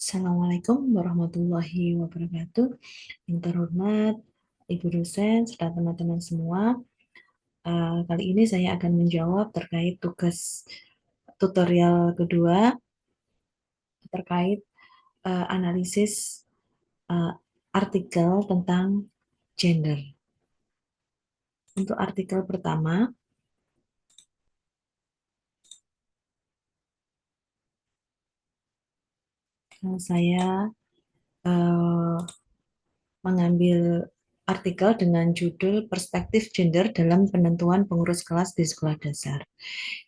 Assalamualaikum warahmatullahi wabarakatuh. Yang terhormat Ibu dosen serta teman-teman semua, kali ini saya akan menjawab terkait tugas tutorial kedua terkait analisis eh, artikel tentang gender. Untuk artikel pertama, saya eh, mengambil artikel dengan judul Perspektif Gender dalam Penentuan Pengurus Kelas di Sekolah Dasar,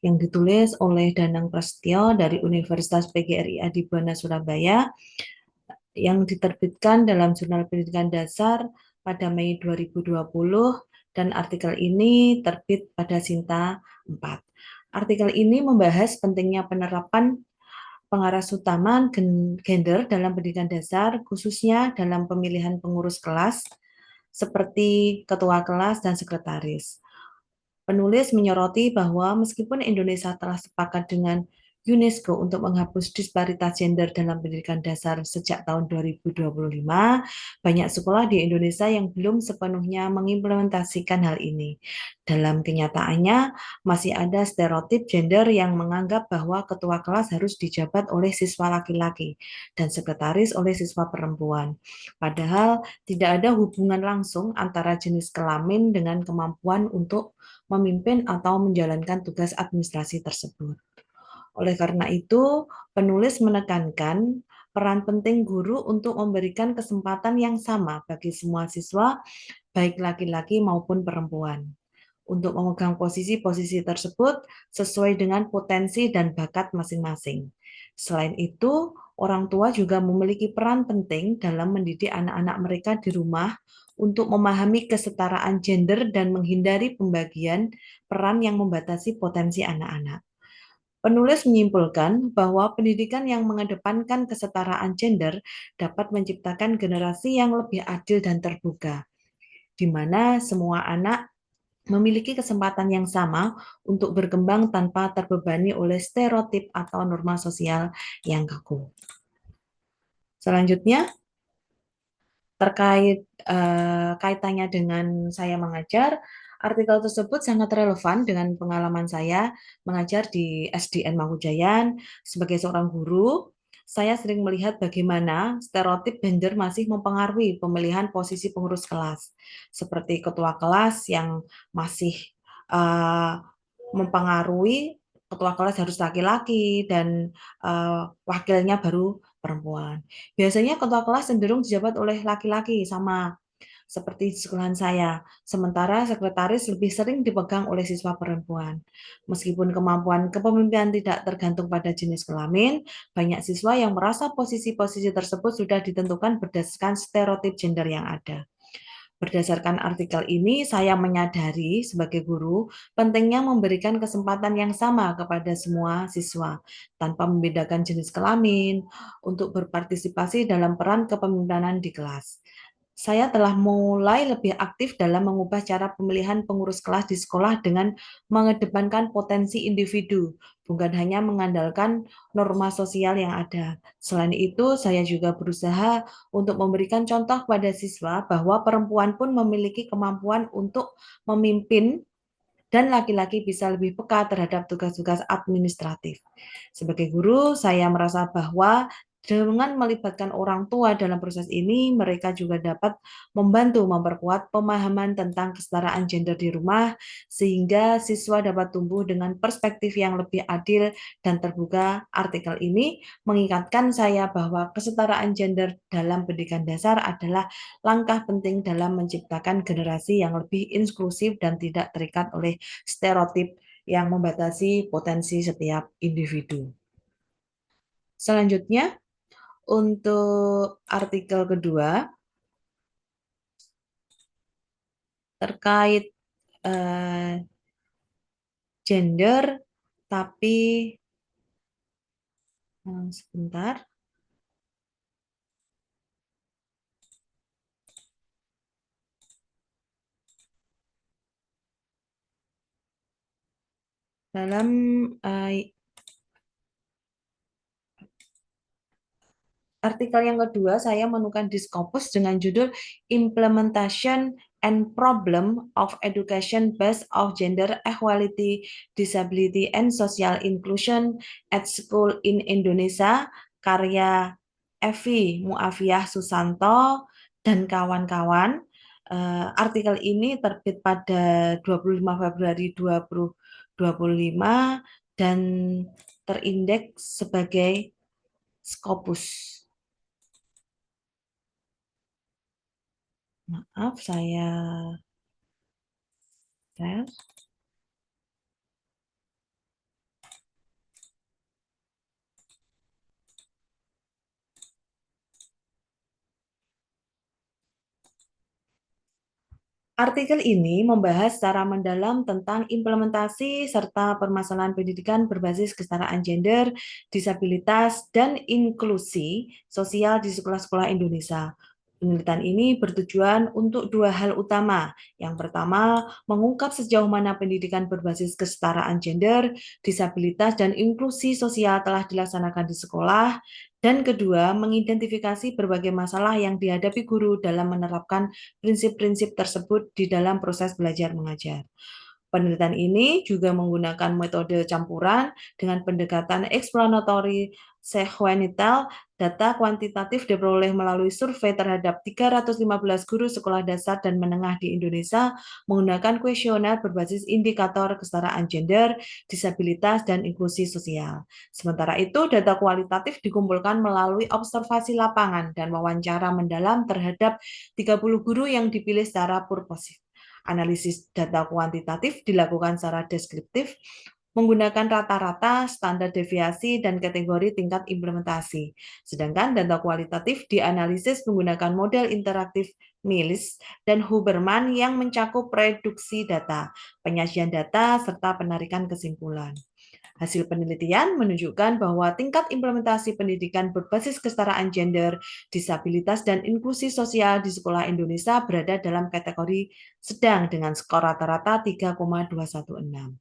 yang ditulis oleh Danang Prasetyo dari Universitas PGRI Adibuana Surabaya, yang diterbitkan dalam Jurnal Pendidikan Dasar pada Mei 2020, dan artikel ini terbit pada Sinta 4. Artikel ini membahas pentingnya penerapan pengaras utama gender dalam pendidikan dasar, khususnya dalam pemilihan pengurus kelas, seperti ketua kelas dan sekretaris. Penulis menyoroti bahwa meskipun Indonesia telah sepakat dengan UNESCO untuk menghapus disparitas gender dalam pendidikan dasar sejak tahun 2025, banyak sekolah di Indonesia yang belum sepenuhnya mengimplementasikan hal ini. Dalam kenyataannya, masih ada stereotip gender yang menganggap bahwa ketua kelas harus dijabat oleh siswa laki-laki dan sekretaris oleh siswa perempuan. Padahal tidak ada hubungan langsung antara jenis kelamin dengan kemampuan untuk memimpin atau menjalankan tugas administrasi tersebut. Oleh karena itu, penulis menekankan peran penting guru untuk memberikan kesempatan yang sama bagi semua siswa, baik laki-laki maupun perempuan, untuk memegang posisi-posisi tersebut sesuai dengan potensi dan bakat masing-masing. Selain itu, orang tua juga memiliki peran penting dalam mendidik anak-anak mereka di rumah untuk memahami kesetaraan gender dan menghindari pembagian peran yang membatasi potensi anak-anak. Penulis menyimpulkan bahwa pendidikan yang mengedepankan kesetaraan gender dapat menciptakan generasi yang lebih adil dan terbuka, di mana semua anak memiliki kesempatan yang sama untuk berkembang tanpa terbebani oleh stereotip atau norma sosial yang kaku. Selanjutnya, terkait kaitannya dengan saya mengajar, artikel tersebut sangat relevan dengan pengalaman saya mengajar di SDN Mangkujayan. Sebagai seorang guru, saya sering melihat bagaimana stereotip gender masih mempengaruhi pemilihan posisi pengurus kelas, seperti ketua kelas yang masih uh, mempengaruhi ketua kelas harus laki-laki dan wakilnya baru perempuan. Biasanya ketua kelas cenderung dijabat oleh laki-laki, sama seperti di sekolahan saya. Sementara sekretaris lebih sering dipegang oleh siswa perempuan. Meskipun kemampuan kepemimpinan tidak tergantung pada jenis kelamin, banyak siswa yang merasa posisi-posisi tersebut sudah ditentukan berdasarkan stereotip gender yang ada. Berdasarkan artikel ini, saya menyadari sebagai guru pentingnya memberikan kesempatan yang sama kepada semua siswa tanpa membedakan jenis kelamin untuk berpartisipasi dalam peran kepemimpinan di kelas. Saya telah mulai lebih aktif dalam mengubah cara pemilihan pengurus kelas di sekolah dengan mengedepankan potensi individu, bukan hanya mengandalkan norma sosial yang ada. Selain itu, saya juga berusaha untuk memberikan contoh pada siswa bahwa perempuan pun memiliki kemampuan untuk memimpin dan laki-laki bisa lebih peka terhadap tugas-tugas administratif. Sebagai guru, saya merasa bahwa dengan melibatkan orang tua dalam proses ini, mereka juga dapat membantu memperkuat pemahaman tentang kesetaraan gender di rumah, sehingga siswa dapat tumbuh dengan perspektif yang lebih adil dan terbuka. Artikel ini mengingatkan saya bahwa kesetaraan gender dalam pendidikan dasar adalah langkah penting dalam menciptakan generasi yang lebih inklusif dan tidak terikat oleh stereotip yang membatasi potensi setiap individu. Selanjutnya, untuk artikel kedua terkait eh, gender, tapi sebentar, dalam artikel yang kedua saya menemukan di Scopus dengan judul Implementation and Problem of Education Based of Gender Equality, Disability and Social Inclusion at School in Indonesia, karya Evi Muafiah Susanto dan kawan-kawan. Artikel ini terbit pada 25 Februari 2025 dan terindeks sebagai Scopus. Maaf, saya share. Artikel ini membahas secara mendalam tentang implementasi serta permasalahan pendidikan berbasis kesetaraan gender, disabilitas, dan inklusi sosial di sekolah-sekolah Indonesia. Penelitian ini bertujuan untuk dua hal utama. Yang pertama, mengungkap sejauh mana pendidikan berbasis kesetaraan gender, disabilitas, dan inklusi sosial telah dilaksanakan di sekolah. Dan kedua, mengidentifikasi berbagai masalah yang dihadapi guru dalam menerapkan prinsip-prinsip tersebut di dalam proses belajar mengajar. Penelitian ini juga menggunakan metode campuran dengan pendekatan explanatory sequential. Data kuantitatif diperoleh melalui survei terhadap 315 guru sekolah dasar dan menengah di Indonesia menggunakan kuesioner berbasis indikator kesetaraan gender, disabilitas, dan inklusi sosial. Sementara itu, data kualitatif dikumpulkan melalui observasi lapangan dan wawancara mendalam terhadap 30 guru yang dipilih secara purposif. Analisis data kuantitatif dilakukan secara deskriptif menggunakan rata-rata, standar deviasi, dan kategori tingkat implementasi. Sedangkan data kualitatif dianalisis menggunakan model interaktif Mills dan Huberman yang mencakup reduksi data, penyajian data, serta penarikan kesimpulan. Hasil penelitian menunjukkan bahwa tingkat implementasi pendidikan berbasis kesetaraan gender, disabilitas, dan inklusi sosial di sekolah Indonesia berada dalam kategori sedang dengan skor rata-rata 3,216.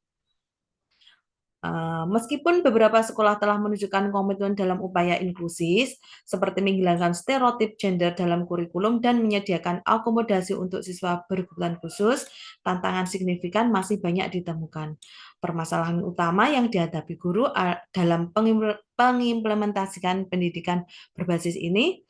Meskipun beberapa sekolah telah menunjukkan komitmen dalam upaya inklusif, seperti menghilangkan stereotip gender dalam kurikulum dan menyediakan akomodasi untuk siswa berkebutuhan khusus, tantangan signifikan masih banyak ditemukan. Permasalahan utama yang dihadapi guru dalam pengimplementasikan pendidikan berbasis ini,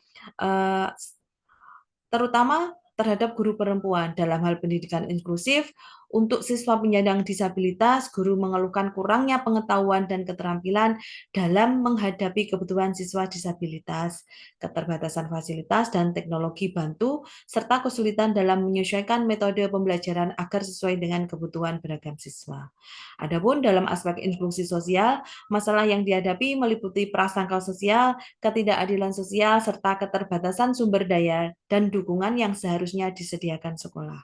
terutama terhadap guru perempuan dalam hal pendidikan inklusif. Untuk siswa penyandang disabilitas, guru mengeluhkan kurangnya pengetahuan dan keterampilan dalam menghadapi kebutuhan siswa disabilitas, keterbatasan fasilitas dan teknologi bantu, serta kesulitan dalam menyesuaikan metode pembelajaran agar sesuai dengan kebutuhan beragam siswa. Adapun dalam aspek inklusi sosial, masalah yang dihadapi meliputi prasangka sosial, ketidakadilan sosial, serta keterbatasan sumber daya dan dukungan yang seharusnya disediakan sekolah.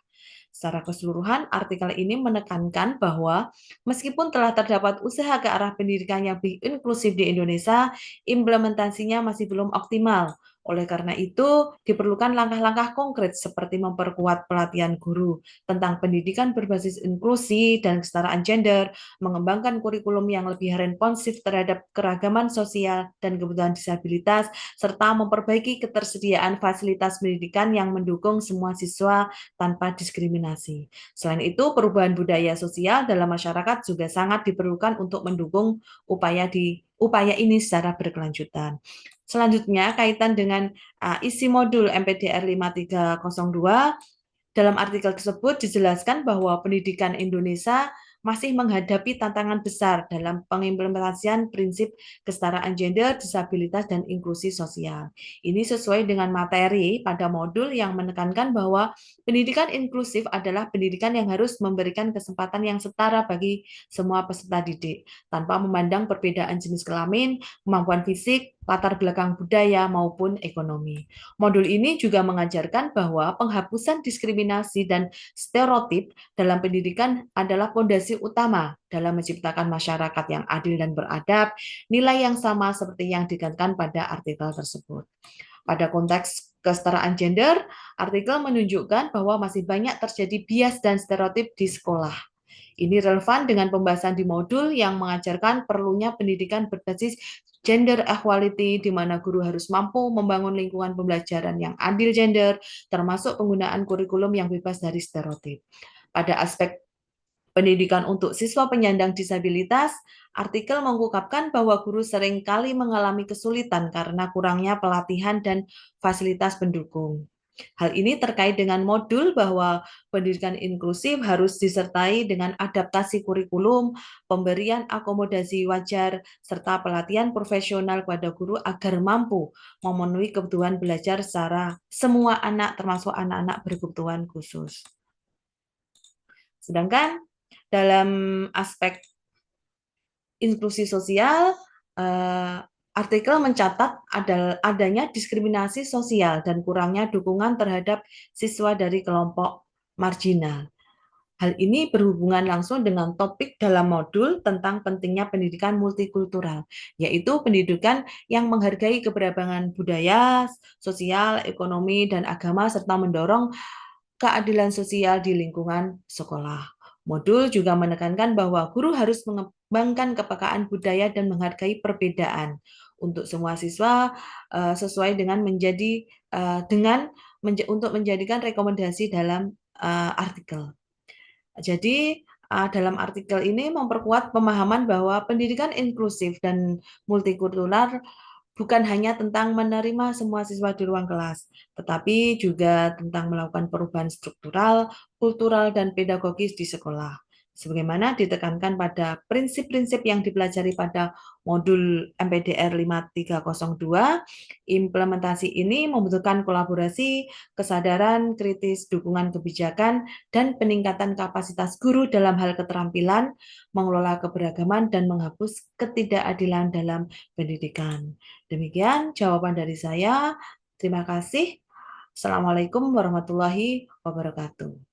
Secara keseluruhan, artikel ini menekankan bahwa meskipun telah terdapat usaha ke arah pendidikan yang lebih inklusif di Indonesia, implementasinya masih belum optimal. Oleh karena itu, diperlukan langkah-langkah konkret seperti memperkuat pelatihan guru tentang pendidikan berbasis inklusi dan kesetaraan gender, mengembangkan kurikulum yang lebih responsif terhadap keragaman sosial dan kebutuhan disabilitas, serta memperbaiki ketersediaan fasilitas pendidikan yang mendukung semua siswa tanpa diskriminasi. Selain itu, perubahan budaya sosial dalam masyarakat juga sangat diperlukan untuk mendukung upaya ini secara berkelanjutan. Selanjutnya, kaitan dengan isi modul MPDR 5302, dalam artikel tersebut dijelaskan bahwa pendidikan Indonesia masih menghadapi tantangan besar dalam pengimplementasian prinsip kesetaraan gender, disabilitas, dan inklusi sosial. Ini sesuai dengan materi pada modul yang menekankan bahwa pendidikan inklusif adalah pendidikan yang harus memberikan kesempatan yang setara bagi semua peserta didik, tanpa memandang perbedaan jenis kelamin, kemampuan fisik, latar belakang budaya, maupun ekonomi. Modul ini juga mengajarkan bahwa penghapusan diskriminasi dan stereotip dalam pendidikan adalah fondasi utama dalam menciptakan masyarakat yang adil dan beradab, nilai yang sama seperti yang dikatakan pada artikel tersebut. Pada konteks kesetaraan gender, artikel menunjukkan bahwa masih banyak terjadi bias dan stereotip di sekolah. Ini relevan dengan pembahasan di modul yang mengajarkan perlunya pendidikan berbasis gender equality, di mana guru harus mampu membangun lingkungan pembelajaran yang adil gender, termasuk penggunaan kurikulum yang bebas dari stereotip. Pada aspek pendidikan untuk siswa penyandang disabilitas, artikel mengungkapkan bahwa guru sering kali mengalami kesulitan karena kurangnya pelatihan dan fasilitas pendukung. Hal ini terkait dengan modul bahwa pendidikan inklusif harus disertai dengan adaptasi kurikulum, pemberian akomodasi wajar, serta pelatihan profesional kepada guru agar mampu memenuhi kebutuhan belajar secara semua anak, termasuk anak-anak berkebutuhan khusus. Sedangkan dalam aspek inklusi sosial, artikel mencatat adanya diskriminasi sosial dan kurangnya dukungan terhadap siswa dari kelompok marginal. Hal ini berhubungan langsung dengan topik dalam modul tentang pentingnya pendidikan multikultural, yaitu pendidikan yang menghargai keberagaman budaya, sosial, ekonomi, dan agama, serta mendorong keadilan sosial di lingkungan sekolah. Modul juga menekankan bahwa guru harus mengembangkan kepekaan budaya dan menghargai perbedaan untuk semua siswa sesuai dengan untuk menjadikan rekomendasi dalam artikel. Jadi dalam artikel ini memperkuat pemahaman bahwa pendidikan inklusif dan multikultural bukan hanya tentang menerima semua siswa di ruang kelas, tetapi juga tentang melakukan perubahan struktural, kultural, dan pedagogis di sekolah. Sebagaimana ditekankan pada prinsip-prinsip yang dipelajari pada modul MPDR 5302, implementasi ini membutuhkan kolaborasi, kesadaran kritis, dukungan kebijakan, dan peningkatan kapasitas guru dalam hal keterampilan, mengelola keberagaman, dan menghapus ketidakadilan dalam pendidikan. Demikian jawaban dari saya. Terima kasih. Assalamualaikum warahmatullahi wabarakatuh.